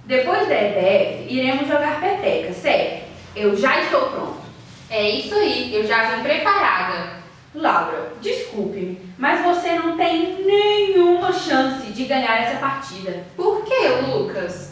Depois da EBF, iremos jogar peteca, certo? Eu já estou pronto. É isso aí, eu já vim preparada. Laura, desculpe-me, mas você não tem nenhuma chance de ganhar essa partida. Por que, Lucas?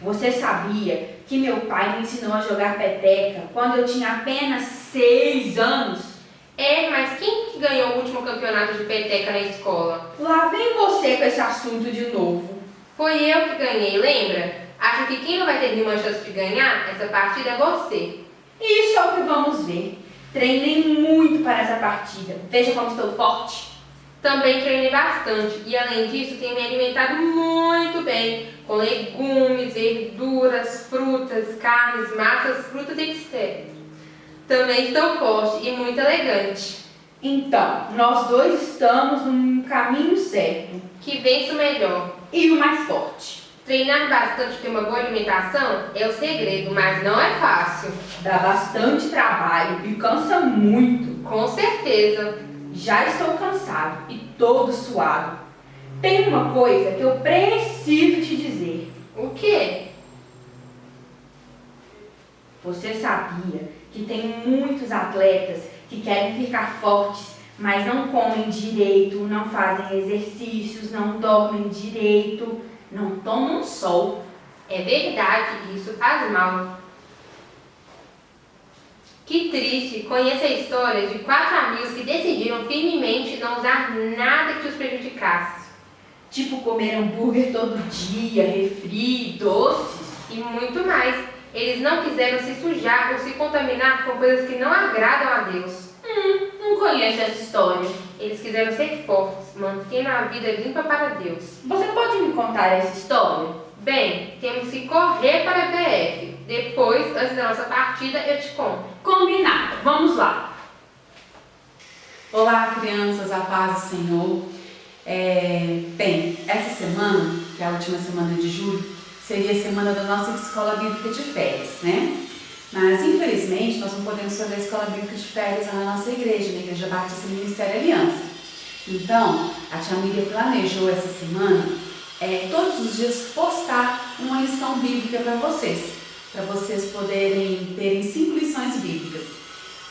Você sabia que meu pai me ensinou a jogar peteca quando eu tinha apenas 6 anos? É, mas quem que ganhou o último campeonato de peteca na escola? Lá vem você com esse assunto de novo. Foi eu que ganhei, lembra? Acho que quem não vai ter nenhuma chance de ganhar essa partida é você. Isso é o que vamos ver. Treinei muito para essa partida. Veja como estou forte. Também treinei bastante e, além disso, tenho me alimentado muito bem, com legumes, verduras, frutas, carnes, massas, frutas e etc. Também estou forte e muito elegante. Então, nós dois estamos no caminho certo. Que vence o melhor. E o mais forte. Treinar bastante e ter uma boa alimentação é o segredo, mas não é fácil. Dá bastante trabalho e cansa muito. Com certeza. Já estou cansado e todo suado. Tem uma coisa que eu preciso te dizer. O quê? Você sabia que tem muitos atletas que querem ficar fortes, mas não comem direito, não fazem exercícios, não dormem direito, não tomam sol? É verdade, isso faz mal. Que triste, conheço a história de 4 amigos que decidiram firmemente não usar nada que os prejudicasse. Tipo comer hambúrguer todo dia, refri, doces. E muito mais. Eles não quiseram se sujar ou se contaminar com coisas que não agradam a Deus. Não conheço essa história. Eles quiseram ser fortes, mantendo a vida limpa para Deus. Você pode me contar essa história? Bem, temos que correr para a BF. Depois, antes da nossa partida, eu te conto. Combinado, vamos lá. Olá, crianças, a paz do Senhor. Bem, essa semana, que é a última semana de julho, seria a semana da nossa escola bíblica de férias, né? Mas, infelizmente, nós não podemos fazer a escola bíblica de férias lá na nossa igreja, na Igreja Batista Ministério Aliança. Então, a tia Miriam planejou essa semana, todos os dias, postar uma lição bíblica para vocês poderem terem 5 lições bíblicas.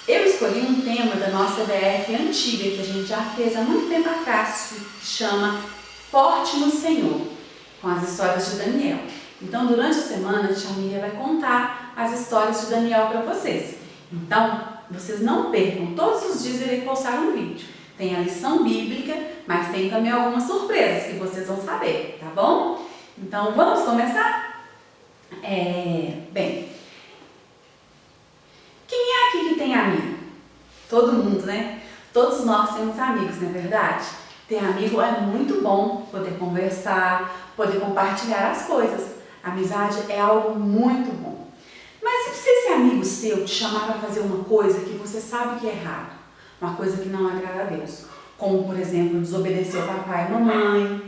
Eu escolhi um tema da nossa BF antiga, que a gente já fez há muito tempo atrás, que chama Forte no Senhor, com as histórias de Daniel. Então, durante a semana, a tia Miriam vai contar as histórias de Daniel para vocês. Então, vocês não percam, todos os dias irei postar um vídeo. Tem a lição bíblica, mas tem também algumas surpresas que vocês vão saber, tá bom? Então, vamos começar? Bem, quem é aqui que tem amigo? Todo mundo, né? Todos nós temos amigos, não é verdade? Ter amigo é muito bom, poder conversar, poder compartilhar as coisas. Amizade é algo muito bom. Mas se esse amigo seu te chamar para fazer uma coisa que você sabe que é errado, uma coisa que não agrada a Deus, como, por exemplo, desobedecer o papai e mamãe,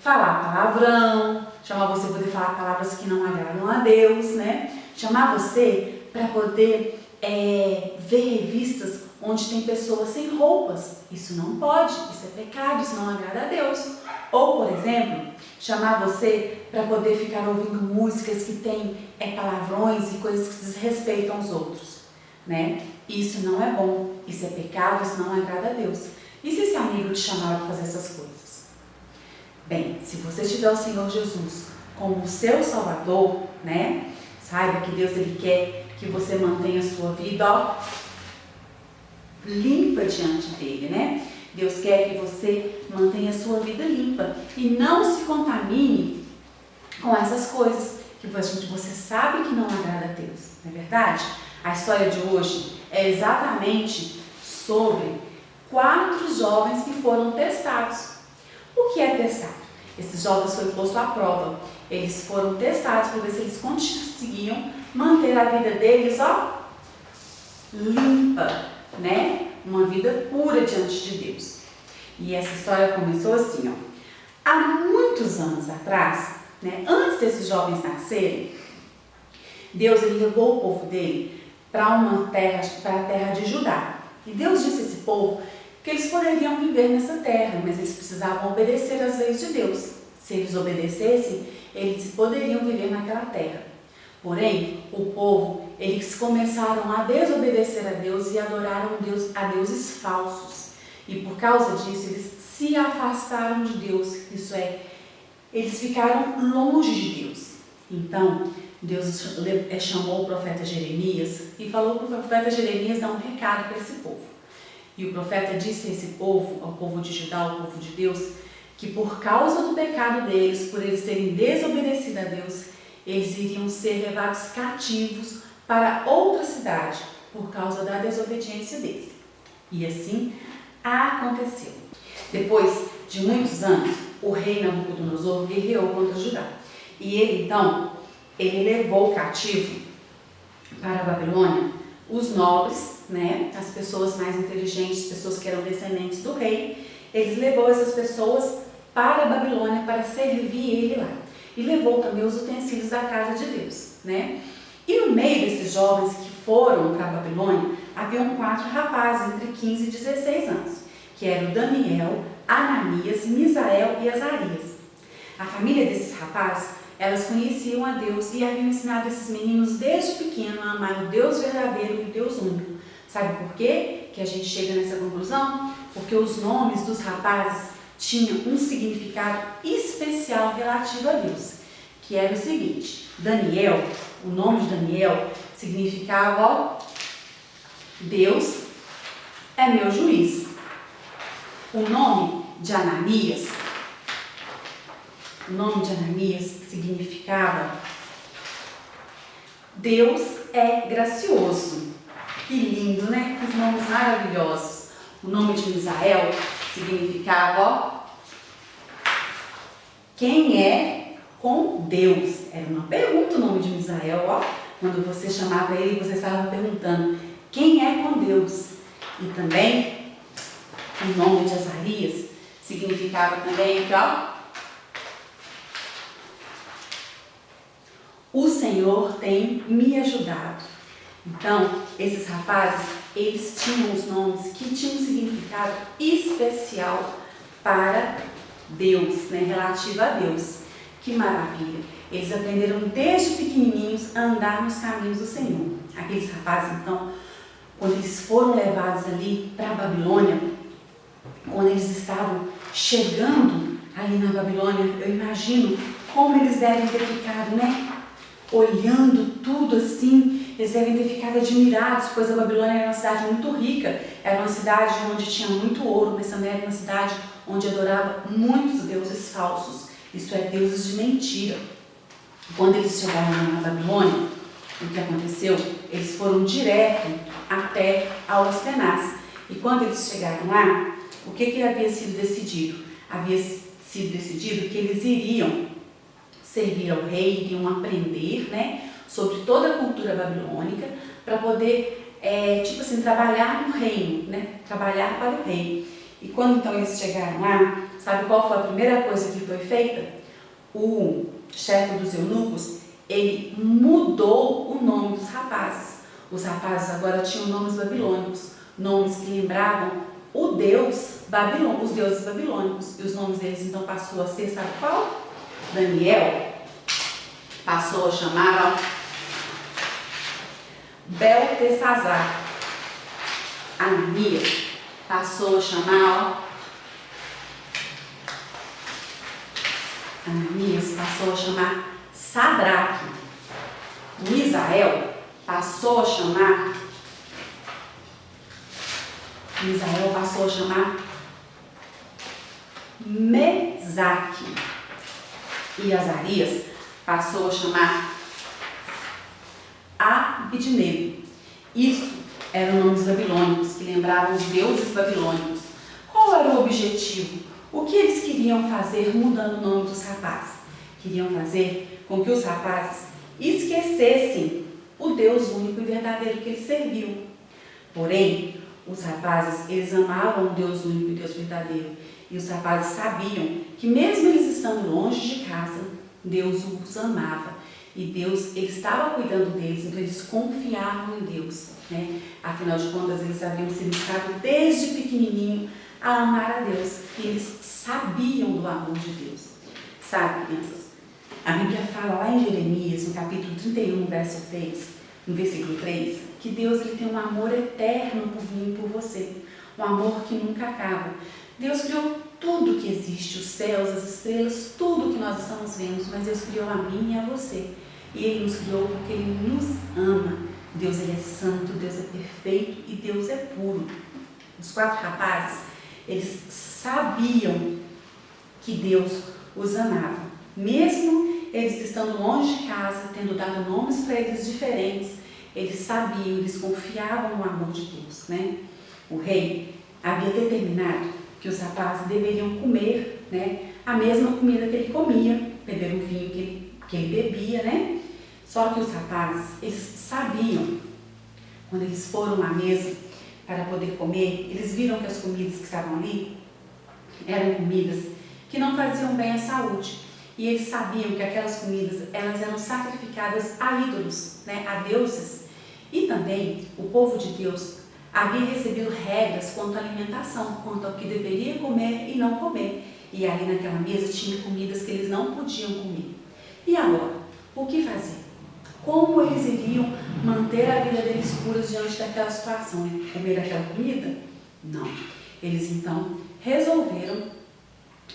falar palavrão, chamar você para poder falar palavras que não agradam a Deus, né? Chamar você para poder ver revistas onde tem pessoas sem roupas. Isso não pode, isso é pecado, isso não agrada a Deus. Ou, por exemplo, chamar você para poder ficar ouvindo músicas que têm palavrões e coisas que desrespeitam os outros, né? Isso não é bom, isso é pecado, isso não agrada a Deus. E se esse amigo te chamar para fazer essas coisas? Bem, se você tiver o Senhor Jesus como o seu Salvador, né? Saiba que Deus, Ele quer que você mantenha a sua vida, limpa diante dEle, né? Deus quer que você mantenha a sua vida limpa e não se contamine com essas coisas que você sabe que não agrada a Deus, não é verdade? A história de hoje é exatamente sobre 4 jovens que foram testados. O que é testado? Esses jovens foram postos à prova. Eles foram testados para ver se eles conseguiam manter a vida deles, limpa, né? Uma vida pura diante de Deus. E essa história começou assim, há muitos anos atrás, né? Antes desses jovens nascerem, Deus, Ele levou o povo dele para a terra de Judá. E Deus disse a esse povo que eles poderiam viver nessa terra, mas eles precisavam obedecer às leis de Deus. Se eles obedecessem, eles poderiam viver naquela terra. Porém, o povo, eles começaram a desobedecer a Deus e adoraram a deuses falsos. E por causa disso, eles se afastaram de Deus, isso é, eles ficaram longe de Deus. Então, Deus chamou o profeta Jeremias e falou para o profeta Jeremias dar um recado para esse povo. E o profeta disse a esse povo, ao povo de Judá, ao povo de Deus, que por causa do pecado deles, por eles terem desobedecido a Deus, eles iriam ser levados cativos para outra cidade, por causa da desobediência deles. E assim aconteceu. Depois de muitos anos, o rei Nabucodonosor guerreou contra Judá. E ele, então, levou cativo para a Babilônia os nobres, né, as pessoas mais inteligentes, pessoas que eram descendentes do rei. Eles levou essas pessoas para a Babilônia para servir ele lá. E levou também os utensílios da casa de Deus, né? E no meio desses jovens que foram para a Babilônia, haviam 4 rapazes entre 15 e 16 anos, que eram Daniel, Ananias, Misael e Azarias. A família desses rapazes, elas conheciam a Deus e haviam ensinado esses meninos desde pequeno a amar o Deus verdadeiro e o Deus único. Sabe por quê que a gente chega nessa conclusão? Porque os nomes dos rapazes tinham um significado especial relativo a Deus, que era o seguinte: Daniel, o nome de Daniel significava, ó, Deus é meu juiz. O nome de Ananias significava Deus é gracioso. Que lindo, né? Que nomes maravilhosos. O nome de Misael significava, ó, quem é com Deus. Era uma pergunta o nome de Misael, ó. Quando você chamava ele, você estava perguntando quem é com Deus. E também o nome de Azarias significava também que, ó, o Senhor tem me ajudado. Então, esses rapazes, eles tinham os nomes que tinham um significado especial para Deus, né, relativo a Deus. Que maravilha! Eles aprenderam desde pequenininhos a andar nos caminhos do Senhor. Aqueles rapazes, então, quando eles foram levados ali para a Babilônia, quando eles estavam chegando ali na Babilônia, eu imagino como eles devem ter ficado, né? Olhando tudo assim, eles devem ter ficado admirados, pois a Babilônia era uma cidade muito rica, era uma cidade onde tinha muito ouro, mas também era uma cidade onde adorava muitos deuses falsos, isso é, deuses de mentira. Quando eles chegaram na Babilônia, o que aconteceu? Eles foram direto até Alaspenaz. E quando eles chegaram lá, o que havia sido decidido? Havia sido decidido que eles iriam servir ao rei, iriam aprender, né, sobre toda a cultura babilônica, para poder, trabalhar no reino, né, trabalhar para o rei. E quando então eles chegaram lá, sabe qual foi a primeira coisa que foi feita? O chefe dos eunucos, ele mudou o nome dos rapazes. Os rapazes agora tinham nomes babilônicos, nomes que lembravam o deus Babilônia, os deuses babilônicos. E os nomes deles então passou a ser, sabe qual? Daniel passou a chamar, ó, Beltesazar. Ananias passou a chamar, ó, Sadraque. Misael passou a chamar Mesaque. E Azarias passou a chamar Abidnego. Isso eram nomes babilônicos que lembravam os deuses babilônicos. Qual era o objetivo? O que eles queriam fazer mudando o nome dos rapazes? Queriam fazer com que os rapazes esquecessem o Deus único e verdadeiro que eles serviam. Porém, os rapazes, eles amavam o Deus único e Deus verdadeiro. E os rapazes sabiam que mesmo eles estando longe de casa, Deus os amava. E Deus, ele estava cuidando deles, então eles confiavam em Deus, né? Afinal de contas, eles haviam sido ensinados desde pequenininho a amar a Deus. E eles sabiam do amor de Deus. Sabe, crianças? A Bíblia fala lá em Jeremias, no capítulo 31, verso 3, no versículo 3, que Deus ele tem um amor eterno por mim e por você. Um amor que nunca acaba. Deus criou tudo que existe, os céus, as estrelas, tudo que nós estamos vendo, mas Deus criou a mim e a você. E Ele nos criou porque Ele nos ama. Deus ele é santo, Deus é perfeito e Deus é puro. Os 4 rapazes, eles sabiam que Deus os amava. Mesmo eles estando longe de casa, tendo dado nomes para eles diferentes, eles sabiam, eles confiavam no amor de Deus, né? O rei havia determinado que os rapazes deveriam comer, né, a mesma comida que ele comia, beber o vinho que ele bebia, né? Só que os rapazes, eles sabiam, quando eles foram à mesa para poder comer, eles viram que as comidas que estavam ali eram comidas que não faziam bem à saúde. E eles sabiam que aquelas comidas, elas eram sacrificadas a ídolos, né, a deuses. E também o povo de Deus havia recebido regras quanto à alimentação, quanto ao que deveria comer e não comer. E ali naquela mesa tinha comidas que eles não podiam comer. E agora, o que fazer? Como eles iriam manter a vida deles puras diante daquela situação? Né? Comer aquela comida? Não. Eles então resolveram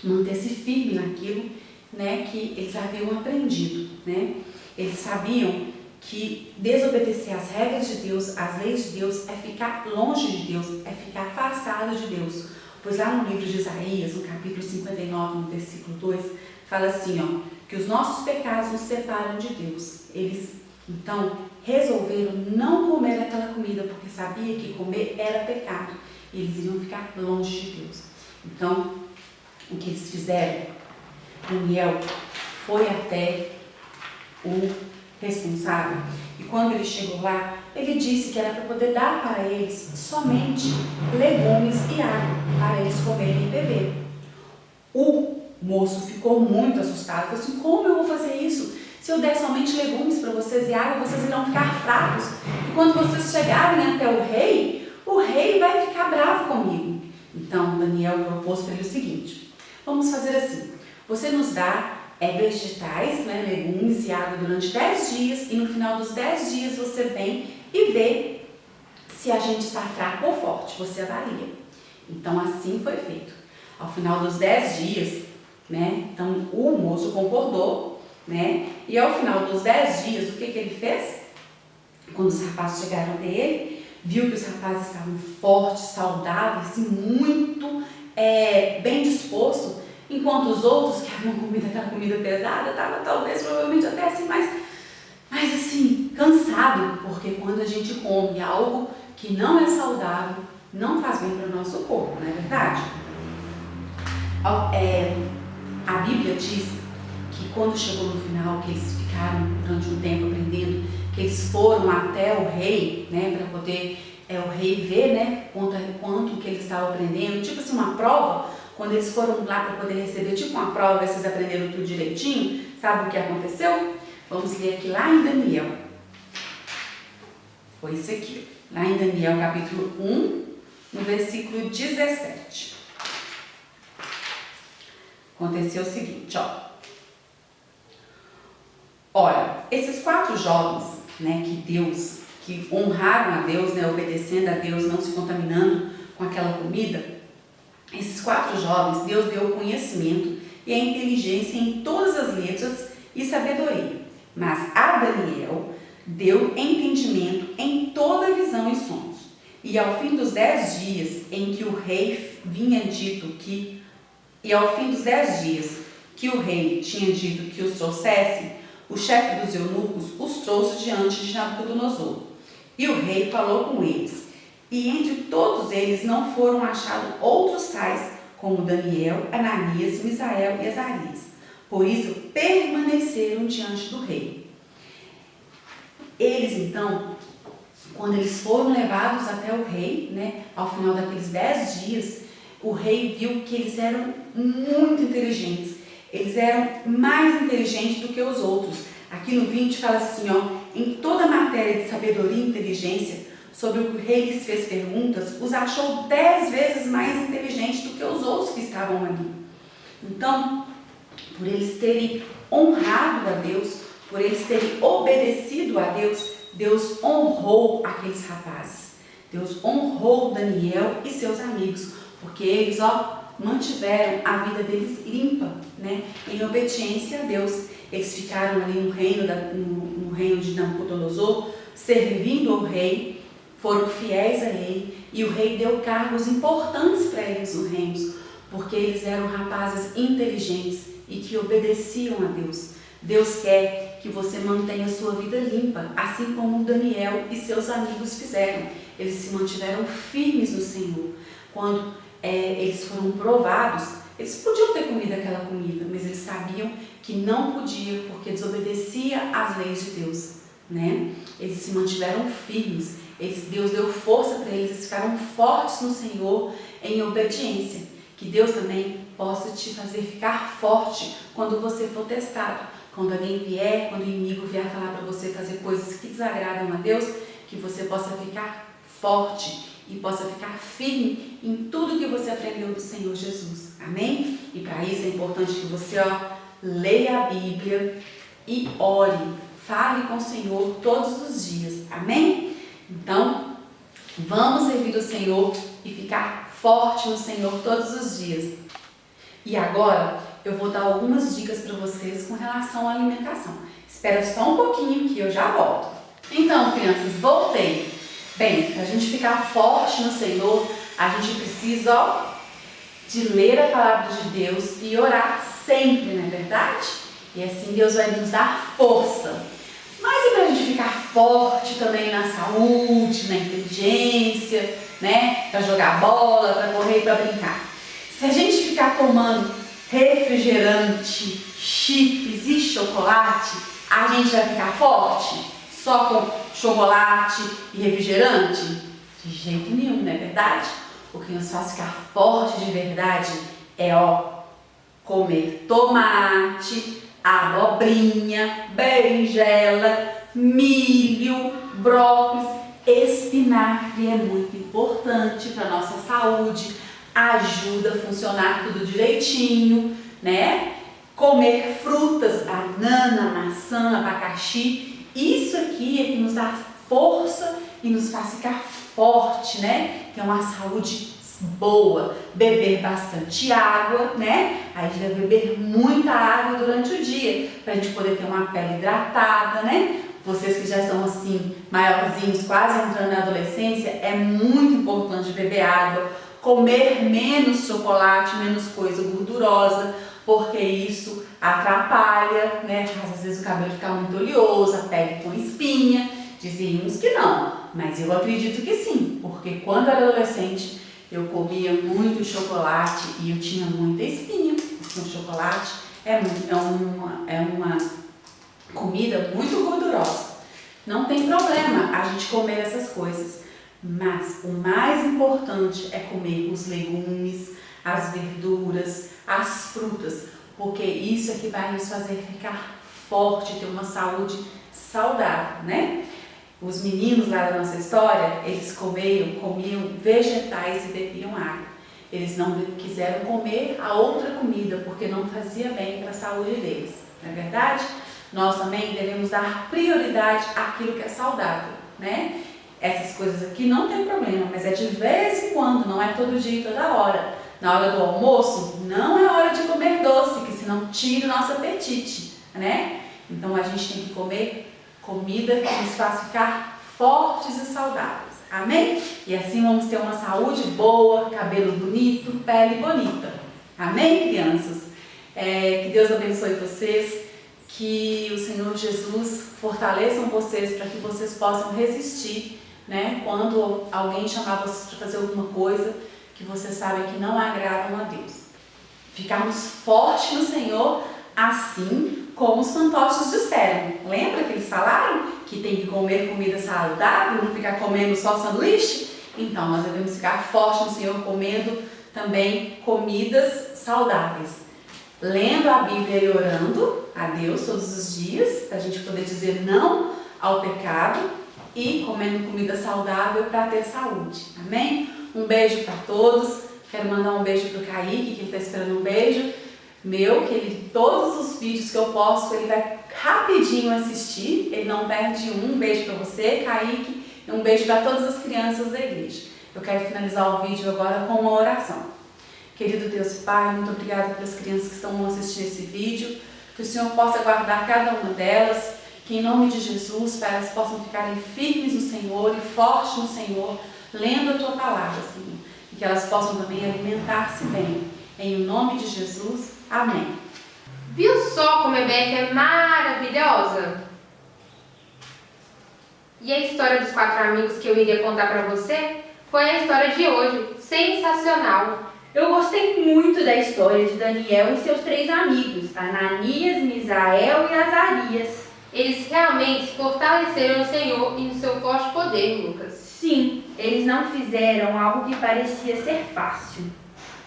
manter-se firme naquilo, né, que eles haviam aprendido. Né? Eles sabiam que desobedecer às regras de Deus, às leis de Deus, é ficar longe de Deus, é ficar afastado de Deus. Pois lá no livro de Isaías, no capítulo 59, no versículo 2, fala assim, ó, que os nossos pecados nos separam de Deus. Eles, então, resolveram não comer aquela comida, porque sabia que comer era pecado. E eles iriam ficar longe de Deus. Então, o que eles fizeram? Daniel foi até o responsável, e quando ele chegou lá, ele disse que era para poder dar para eles somente legumes e água, para eles comerem e beberem. O moço ficou muito assustado, falou assim, como eu vou fazer isso? Se eu der somente legumes para vocês e água, vocês irão ficar fracos, e quando vocês chegarem até o rei vai ficar bravo comigo. Então, Daniel propôs para ele o seguinte, vamos fazer assim, você nos dá vegetais, né, legumes e água durante 10 dias e no final dos 10 dias você vem e vê se a gente está fraco ou forte, você avalia. Então assim foi feito. Ao final dos 10 dias, né, então o moço concordou, né, e ao final dos 10 dias, o que ele fez? Quando os rapazes chegaram até ele, viu que os rapazes estavam fortes, saudáveis e muito bem dispostos, enquanto os outros que haviam comido aquela comida pesada estavam talvez, provavelmente até assim, mais assim, cansado, porque quando a gente come algo que não é saudável, não faz bem para o nosso corpo, não é verdade? A Bíblia diz que quando chegou no final, que eles ficaram durante um tempo aprendendo, que eles foram até o rei, né, para poder o rei ver, né, quanto que eles estavam aprendendo, tipo assim, uma prova. Quando eles foram lá para poder receber tipo uma prova, ver se eles aprenderam tudo direitinho, sabe o que aconteceu? Vamos ler aqui lá em Daniel. Foi isso aqui, lá em Daniel capítulo 1, no versículo 17. Aconteceu o seguinte, ó. Olha, esses 4 jovens, né, que honraram a Deus, né, obedecendo a Deus, não se contaminando com aquela comida, esses 4 jovens, Deus deu conhecimento e a inteligência em todas as letras e sabedoria. Mas a Daniel deu entendimento em toda visão e sonhos. E ao fim dos 10 dias em que o rei tinha dito que os trouxesse, o chefe dos eunucos os trouxe diante de Nabucodonosor. E o rei falou com eles. E entre todos eles não foram achados outros tais como Daniel, Ananias, Misael e Azarias. Por isso permaneceram diante do rei. Eles então, quando eles foram levados até o rei, né, ao final daqueles 10 dias, o rei viu que eles eram muito inteligentes. Eles eram mais inteligentes do que os outros. Aqui no 20 fala assim, ó, em toda matéria de sabedoria e inteligência, sobre o que o rei lhes fez perguntas, os achou 10 vezes mais inteligentes do que os outros que estavam ali. Então, por eles terem honrado a Deus, por eles terem obedecido a Deus, Deus honrou aqueles rapazes. Deus honrou Daniel e seus amigos, porque eles, mantiveram a vida deles limpa, né? Em obediência a Deus. Eles ficaram ali no reino de Nabucodonosor, servindo ao rei, foram fiéis a ele, e o rei deu cargos importantes para eles no reino, porque eles eram rapazes inteligentes e que obedeciam a Deus. Deus quer que você mantenha a sua vida limpa, assim como Daniel e seus amigos fizeram. Eles se mantiveram firmes no Senhor. Quando eles foram provados, eles podiam ter comido aquela comida, mas eles sabiam que não podia, porque desobedecia às leis de Deus, né? Eles se mantiveram firmes. Deus deu força para eles, eles ficaram fortes no Senhor em obediência. Que Deus também possa te fazer ficar forte quando você for testado. Quando alguém vier, quando o inimigo vier falar para você fazer coisas que desagradam a Deus, que você possa ficar forte e possa ficar firme em tudo que você aprendeu do Senhor Jesus. Amém? E para isso é importante que você leia a Bíblia e ore. Fale com o Senhor todos os dias. Amém? Então, vamos servir o Senhor e ficar forte no Senhor todos os dias. E agora, eu vou dar algumas dicas para vocês com relação à alimentação. Espera só um pouquinho que eu já volto. Então, crianças, voltei. Bem, para a gente ficar forte no Senhor, a gente precisa de ler a palavra de Deus e orar sempre, não é verdade? E assim Deus vai nos dar força. Mas e para a gente ficar forte também na saúde, na inteligência, né? Para jogar bola, para correr, para brincar. Se a gente ficar tomando refrigerante, chips e chocolate, a gente vai ficar forte? Só com chocolate e refrigerante? De jeito nenhum, não é verdade? O que nos faz ficar forte de verdade é comer tomate, abobrinha, berinjela, milho, brócolis, espinafre. É muito importante para a nossa saúde, ajuda a funcionar tudo direitinho, né? Comer frutas, banana, maçã, abacaxi. Isso aqui é que nos dá força e nos faz ficar forte, né? Ter uma saúde boa. Beber bastante água, né? A gente deve beber muita água durante o dia, para a gente poder ter uma pele hidratada, né? Vocês que já estão assim, maiorzinhos, quase entrando na adolescência, é muito importante beber água, comer menos chocolate, menos coisa gordurosa, porque isso atrapalha, né? Faz às vezes o cabelo ficar muito oleoso, a pele com espinha. Dizem uns que não, mas eu acredito que sim, porque quando era adolescente eu comia muito chocolate e eu tinha muita espinha, porque o chocolate é uma comida muito gordurosa. Não tem problema a gente comer essas coisas, mas o mais importante é comer os legumes, as verduras, as frutas, porque isso é que vai nos fazer ficar forte, ter uma saúde saudável, né? Os meninos lá da nossa história, eles comiam vegetais e bebiam água. Eles não quiseram comer a outra comida, porque não fazia bem para a saúde deles, não é verdade? Nós também devemos dar prioridade àquilo que é saudável, né? Essas coisas aqui não tem problema, mas é de vez em quando, não é todo dia e toda hora. Na hora do almoço, não é hora de comer doce, que senão tira o nosso apetite, né? Então a gente tem que comer comida que nos faz ficar fortes e saudáveis, amém? E assim vamos ter uma saúde boa, cabelo bonito, pele bonita, amém, crianças? Que Deus abençoe vocês, que o Senhor Jesus fortaleça vocês para que vocês possam resistir, né? Quando alguém chamar vocês para fazer alguma coisa que vocês sabem que não agradam a Deus. Ficarmos fortes no Senhor, assim como os fantoches disseram. Lembra que eles falaram que tem que comer comida saudável, não ficar comendo só sanduíche? Então, nós devemos ficar fortes no Senhor, comendo também comidas saudáveis. Lendo a Bíblia e orando a Deus todos os dias, para a gente poder dizer não ao pecado, e comendo comida saudável para ter saúde. Amém? Um beijo para todos. Quero mandar um beijo para o Kaique, que ele está esperando um beijo. meu, que todos os vídeos que eu posto, ele vai rapidinho assistir, ele não perde um. Um beijo para você, Kaique, e um beijo para todas as crianças da igreja. Eu quero finalizar o vídeo agora com uma oração. Querido Deus e Pai, muito obrigada pelas crianças que estão assistindo esse vídeo, que o Senhor possa guardar cada uma delas, que em nome de Jesus, Pai, elas possam ficarem firmes no Senhor e fortes no Senhor, lendo a Tua palavra, Senhor, e que elas possam também alimentar-se bem. Em nome de Jesus, amém. Viu só como a EBF é maravilhosa? E a história dos 4 amigos que eu iria contar para você foi a história de hoje. Sensacional! Eu gostei muito da história de Daniel e seus 3 amigos, Ananias, Misael e Azarias. Eles realmente se fortaleceram no Senhor e no seu forte poder, Lucas. Sim, eles não fizeram algo que parecia ser fácil.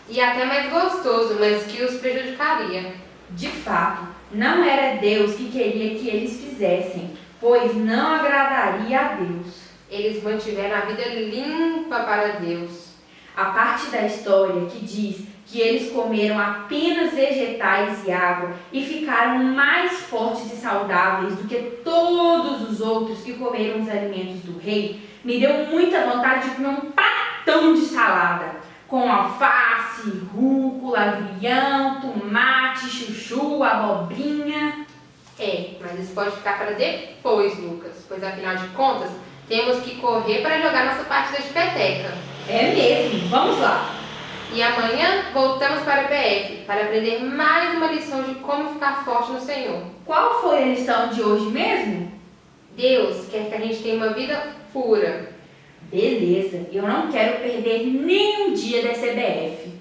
E até mais gostoso, mas que os prejudicaria. De fato, não era Deus que queria que eles fizessem, pois não agradaria a Deus. Eles mantiveram a vida limpa para Deus. A parte da história que diz que eles comeram apenas vegetais e água e ficaram mais fortes e saudáveis do que todos os outros que comeram os alimentos do rei, me deu muita vontade de comer um pratão de salada, com alface, rúcula, agrião, tomate, chuchu, abobrinha. Mas isso pode ficar para depois, Lucas, pois afinal de contas, temos que correr para jogar nossa partida de peteca. É mesmo, vamos lá! E amanhã voltamos para a EBF para aprender mais uma lição de como ficar forte no Senhor. Qual foi a lição de hoje mesmo? Deus quer que a gente tenha uma vida pura. Beleza, eu não quero perder nenhum dia dessa EBF.